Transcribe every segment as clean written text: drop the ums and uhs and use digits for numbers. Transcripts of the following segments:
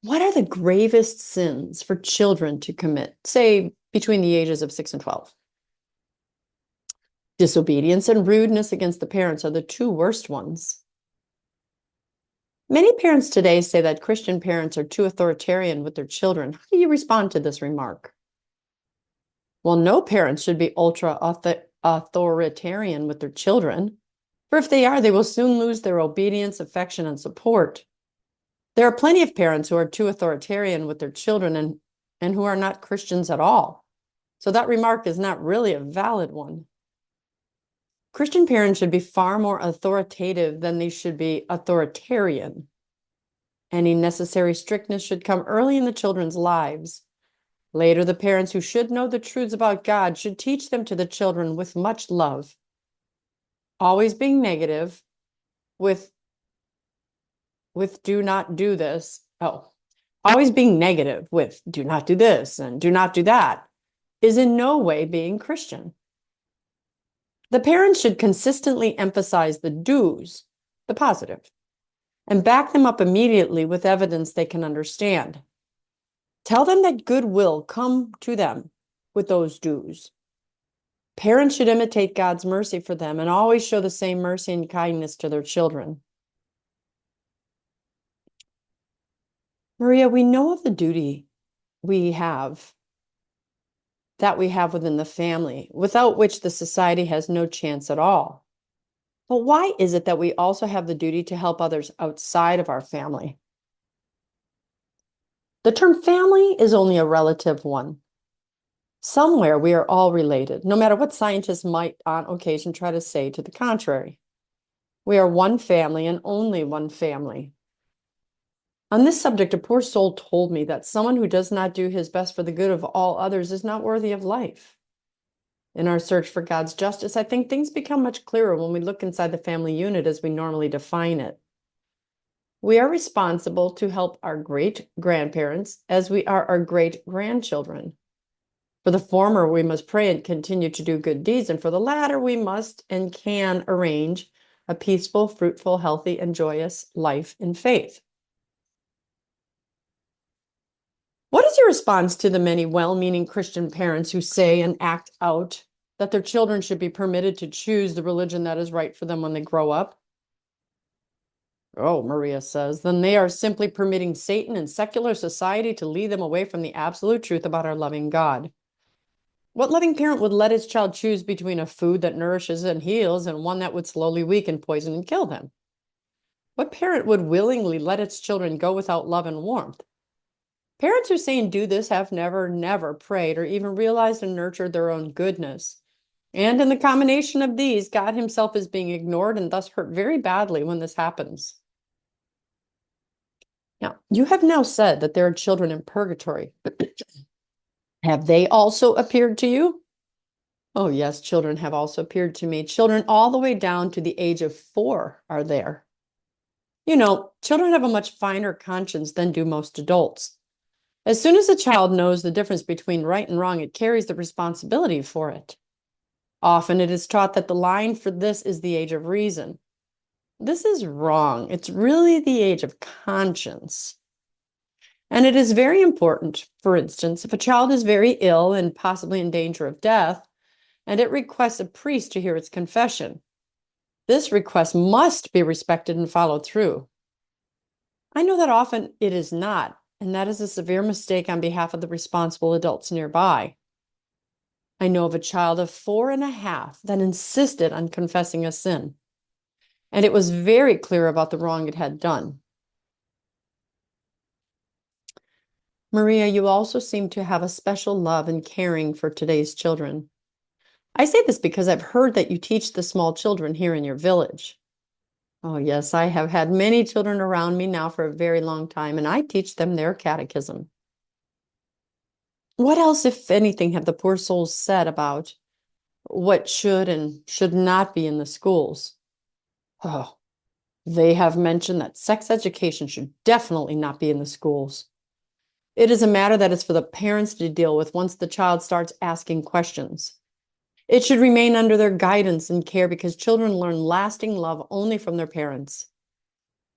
What are the gravest sins for children to commit, say, between the ages of 6 and 12? Disobedience and rudeness against the parents are the two worst ones. Many parents today say that Christian parents are too authoritarian with their children. How do you respond to this remark? Well, no parents should be ultra authoritarian with their children, for if they are, they will soon lose their obedience, affection, and support. There are plenty of parents who are too authoritarian with their children and who are not Christians at all. So that remark is not really a valid one. Christian parents should be far more authoritative than they should be authoritarian. Any necessary strictness should come early in the children's lives. Later, the parents who should know the truths about God should teach them to the children with much love. Always being negative with do not do this. Always being negative with do not do this and do not do that is in no way being Christian. The parents should consistently emphasize the do's, the positive, and back them up immediately with evidence they can understand. Tell them that good will come to them with those do's. Parents should imitate God's mercy for them and always show the same mercy and kindness to their children. Maria, we know of the duty that we have within the family, without which the society has no chance at all. But why is it that we also have the duty to help others outside of our family? The term family is only a relative one. Somewhere we are all related, no matter what scientists might on occasion try to say to the contrary. We are one family and only one family. On this subject, a poor soul told me that someone who does not do his best for the good of all others is not worthy of life. In our search for God's justice, I think things become much clearer when we look inside the family unit as we normally define it. We are responsible to help our great-grandparents as we are our great-grandchildren. For the former, we must pray and continue to do good deeds, and for the latter, we must and can arrange a peaceful, fruitful, healthy, and joyous life in faith. What is your response to the many well-meaning Christian parents who say and act out that their children should be permitted to choose the religion that is right for them when they grow up? Oh, Maria says, then they are simply permitting Satan and secular society to lead them away from the absolute truth about our loving God. What loving parent would let his child choose between a food that nourishes and heals and one that would slowly weaken, poison, and kill them? What parent would willingly let its children go without love and warmth? Parents who say and do this have never prayed or even realized and nurtured their own goodness. And in the combination of these, God himself is being ignored and thus hurt very badly when this happens. Now, you have now said that there are children in purgatory. Have they also appeared to you? Oh, yes, children have also appeared to me. Children all the way down to the age of 4 are there. You know, children have a much finer conscience than do most adults. As soon as a child knows the difference between right and wrong, it carries the responsibility for it. Often it is taught that the line for this is the age of reason. This is wrong. It's really the age of conscience. And it is very important, for instance, if a child is very ill and possibly in danger of death, and it requests a priest to hear its confession, this request must be respected and followed through. I know that often it is not, and that is a severe mistake on behalf of the responsible adults nearby. I know of a child of 4.5 that insisted on confessing a sin, and it was very clear about the wrong it had done. Maria, you also seem to have a special love and caring for today's children. I say this because I've heard that you teach the small children here in your village. Oh, yes, I have had many children around me now for a very long time, and I teach them their catechism. What else, if anything, have the poor souls said about what should and should not be in the schools? Oh, they have mentioned that sex education should definitely not be in the schools. It is a matter that is for the parents to deal with once the child starts asking questions. It should remain under their guidance and care because children learn lasting love only from their parents.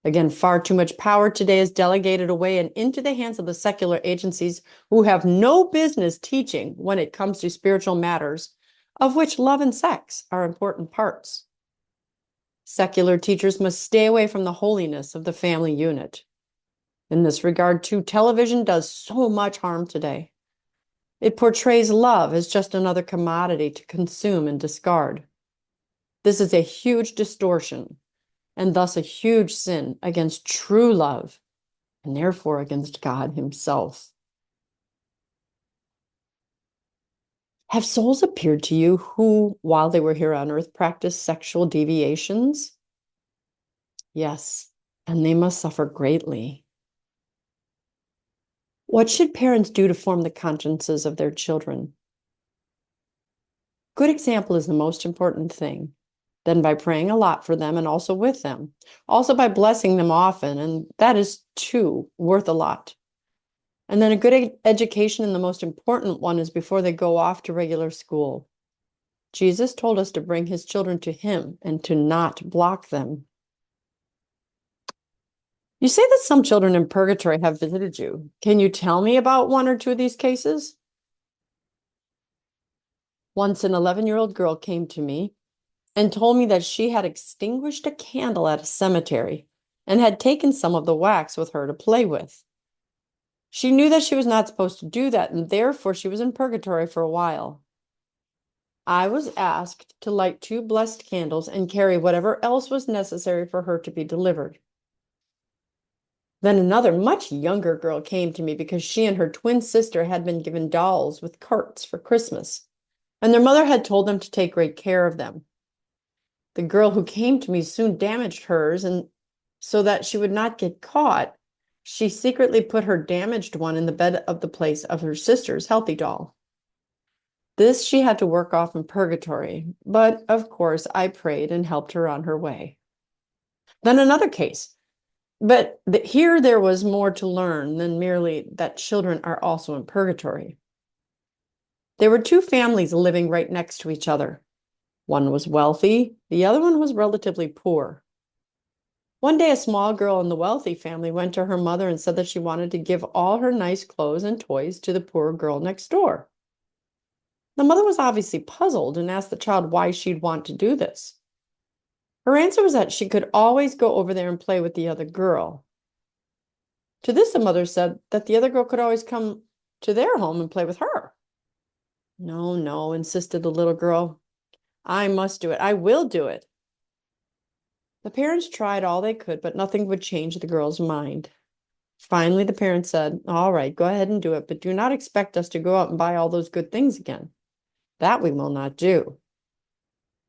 Again, far too much power today is delegated away and into the hands of the secular agencies who have no business teaching when it comes to spiritual matters, of which love and sex are important parts. Secular teachers must stay away from the holiness of the family unit. In this regard, too, television does so much harm today. It portrays love as just another commodity to consume and discard. This is a huge distortion, and thus a huge sin against true love, and therefore against God himself. Have souls appeared to you who, while they were here on earth, practiced sexual deviations? Yes, and they must suffer greatly. What should parents do to form the consciences of their children? Good example is the most important thing. Then by praying a lot for them and also with them. Also by blessing them often, and that is too worth a lot. And then a good education, and the most important one, is before they go off to regular school. Jesus told us to bring his children to him and to not block them. You say that some children in purgatory have visited you. Can you tell me about one or two of these cases? Once an 11-year-old girl came to me and told me that she had extinguished a candle at a cemetery and had taken some of the wax with her to play with. She knew that she was not supposed to do that, and therefore she was in purgatory for a while. I was asked to light 2 blessed candles and carry whatever else was necessary for her to be delivered. Then another much younger girl came to me because she and her twin sister had been given dolls with carts for Christmas, and their mother had told them to take great care of them. The girl who came to me soon damaged hers, and so that she would not get caught, she secretly put her damaged one in the bed of the place of her sister's healthy doll. This she had to work off in purgatory, but of course I prayed and helped her on her way. Then another case. But here there was more to learn than merely that children are also in purgatory. There were 2 families living right next to each other. One was wealthy, the other one was relatively poor. One day, a small girl in the wealthy family went to her mother and said that she wanted to give all her nice clothes and toys to the poor girl next door. The mother was obviously puzzled and asked the child why she'd want to do this. Her answer was that she could always go over there and play with the other girl. To this, the mother said that the other girl could always come to their home and play with her. No, no, insisted the little girl. I must do it. I will do it. The parents tried all they could, but nothing would change the girl's mind. Finally, the parents said, all right, go ahead and do it, but do not expect us to go out and buy all those good things again. That we will not do.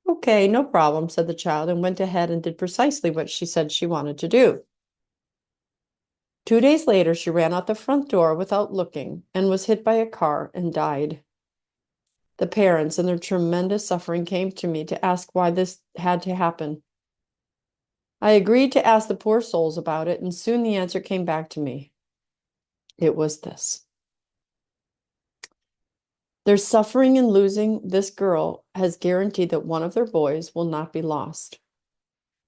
Okay, no problem, said the child, and went ahead and did precisely what she said she wanted to do. 2 days later, she ran out the front door without looking and was hit by a car and died. The parents, in their tremendous suffering, came to me to ask why this had to happen. I agreed to ask the poor souls about it, and soon the answer came back to me. It was this. Their suffering in losing this girl has guaranteed that one of their boys will not be lost.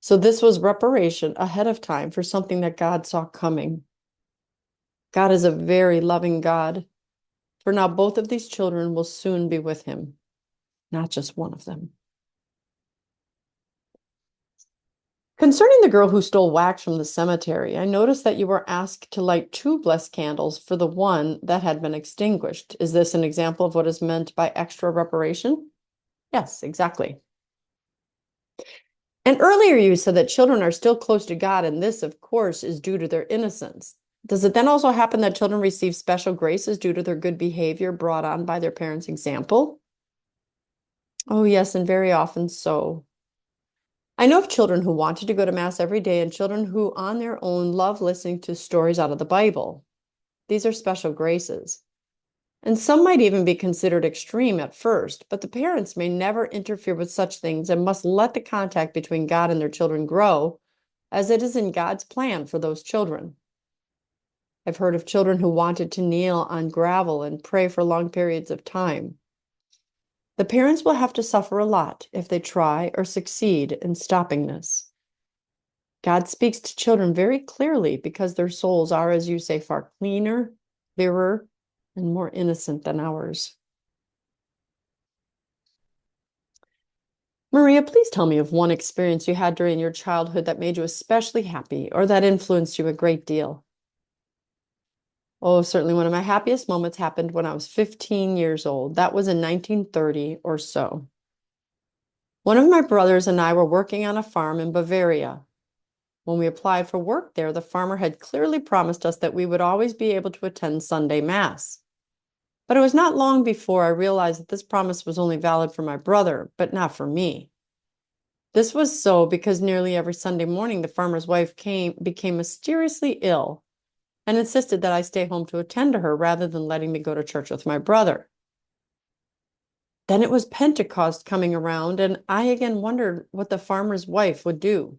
So this was reparation ahead of time for something that God saw coming. God is a very loving God, for now both of these children will soon be with him, not just one of them. Concerning the girl who stole wax from the cemetery, I noticed that you were asked to light 2 blessed candles for the one that had been extinguished. Is this an example of what is meant by extra reparation? Yes, exactly. And earlier you said that children are still close to God, and this, of course, is due to their innocence. Does it then also happen that children receive special graces due to their good behavior brought on by their parents' example? Oh, yes, and very often so. I know of children who wanted to go to Mass every day and children who, on their own, love listening to stories out of the Bible. These are special graces. And some might even be considered extreme at first, but the parents may never interfere with such things and must let the contact between God and their children grow, as it is in God's plan for those children. I've heard of children who wanted to kneel on gravel and pray for long periods of time. The parents will have to suffer a lot if they try or succeed in stopping this. God speaks to children very clearly because their souls are, as you say, far cleaner, clearer, and more innocent than ours. Maria, please tell me of one experience you had during your childhood that made you especially happy or that influenced you a great deal. Oh, certainly one of my happiest moments happened when I was 15 years old. That was in 1930 or so. One of my brothers and I were working on a farm in Bavaria. When we applied for work there, the farmer had clearly promised us that we would always be able to attend Sunday Mass. But it was not long before I realized that this promise was only valid for my brother, but not for me. This was so because nearly every Sunday morning, the farmer's wife became mysteriously ill and insisted that I stay home to attend to her rather than letting me go to church with my brother. Then it was Pentecost coming around, and I again wondered what the farmer's wife would do.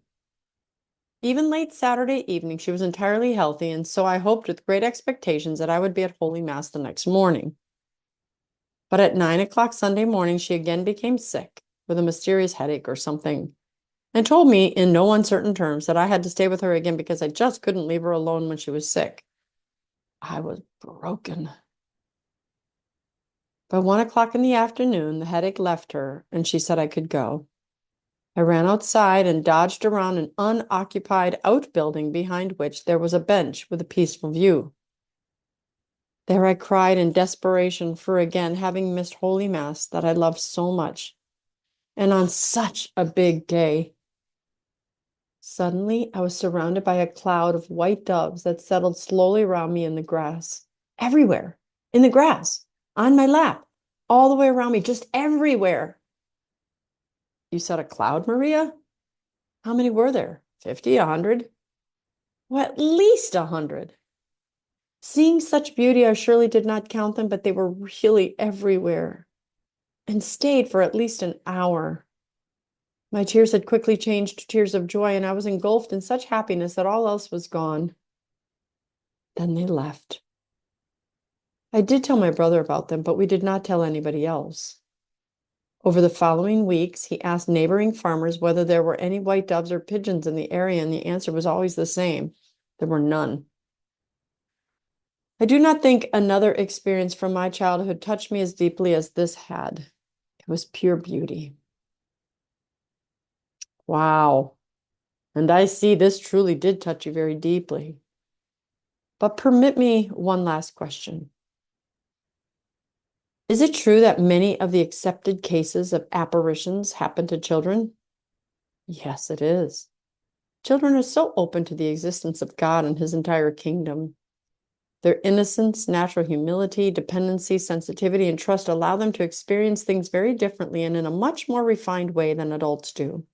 Even late Saturday evening, she was entirely healthy, and so I hoped with great expectations that I would be at Holy Mass the next morning. But at 9 o'clock Sunday morning, she again became sick with a mysterious headache or something, and told me in no uncertain terms that I had to stay with her again because I just couldn't leave her alone when she was sick. I was broken. By 1 o'clock in the afternoon, the headache left her, and she said I could go. I ran outside and dodged around an unoccupied outbuilding behind which there was a bench with a peaceful view. There I cried in desperation for again having missed Holy Mass that I loved so much, and on such a big day. Suddenly, I was surrounded by a cloud of white doves that settled slowly around me in the grass. Everywhere, in the grass, on my lap, all the way around me, just everywhere. You said a cloud, Maria? How many were there? 50, 100? Well, at least 100. Seeing such beauty, I surely did not count them, but they were really everywhere and stayed for at least an hour. My tears had quickly changed to tears of joy, and I was engulfed in such happiness that all else was gone. Then they left. I did tell my brother about them, but we did not tell anybody else. Over the following weeks, he asked neighboring farmers whether there were any white doves or pigeons in the area, and the answer was always the same. There were none. I do not think another experience from my childhood touched me as deeply as this had. It was pure beauty. Wow. And I see this truly did touch you very deeply. But permit me one last question. Is it true that many of the accepted cases of apparitions happen to children? Yes, it is. Children are so open to the existence of God and his entire kingdom. Their innocence, natural humility, dependency, sensitivity, and trust allow them to experience things very differently and in a much more refined way than adults do.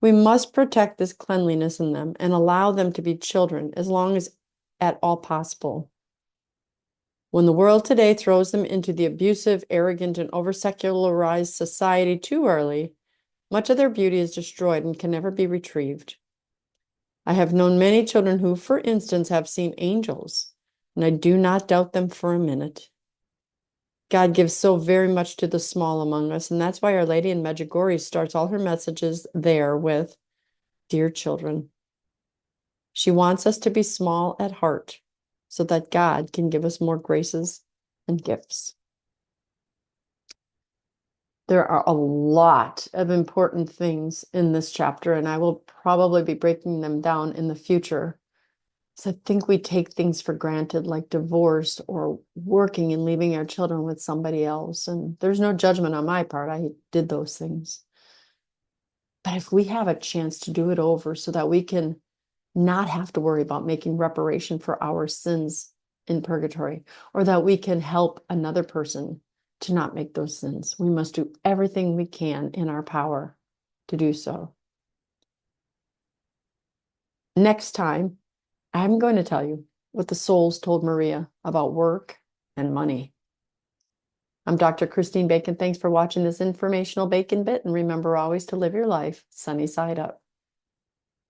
We must protect this cleanliness in them and allow them to be children as long as at all possible. When the world today throws them into the abusive, arrogant, and over-secularized society too early, much of their beauty is destroyed and can never be retrieved. I have known many children who, for instance, have seen angels, and I do not doubt them for a minute. God gives so very much to the small among us, and that's why Our Lady in Medjugorje starts all her messages there with, "Dear children." She wants us to be small at heart so that God can give us more graces and gifts. There are a lot of important things in this chapter, and I will probably be breaking them down in the future. So I think we take things for granted, like divorce or working and leaving our children with somebody else. And there's no judgment on my part. I did those things. But if we have a chance to do it over so that we can not have to worry about making reparation for our sins in purgatory, or that we can help another person to not make those sins, we must do everything we can in our power to do so. Next time, I'm going to tell you what the souls told Maria about work and money. I'm Dr. Christine Bacon. Thanks for watching this informational Bacon Bit, and remember always to live your life sunny side up.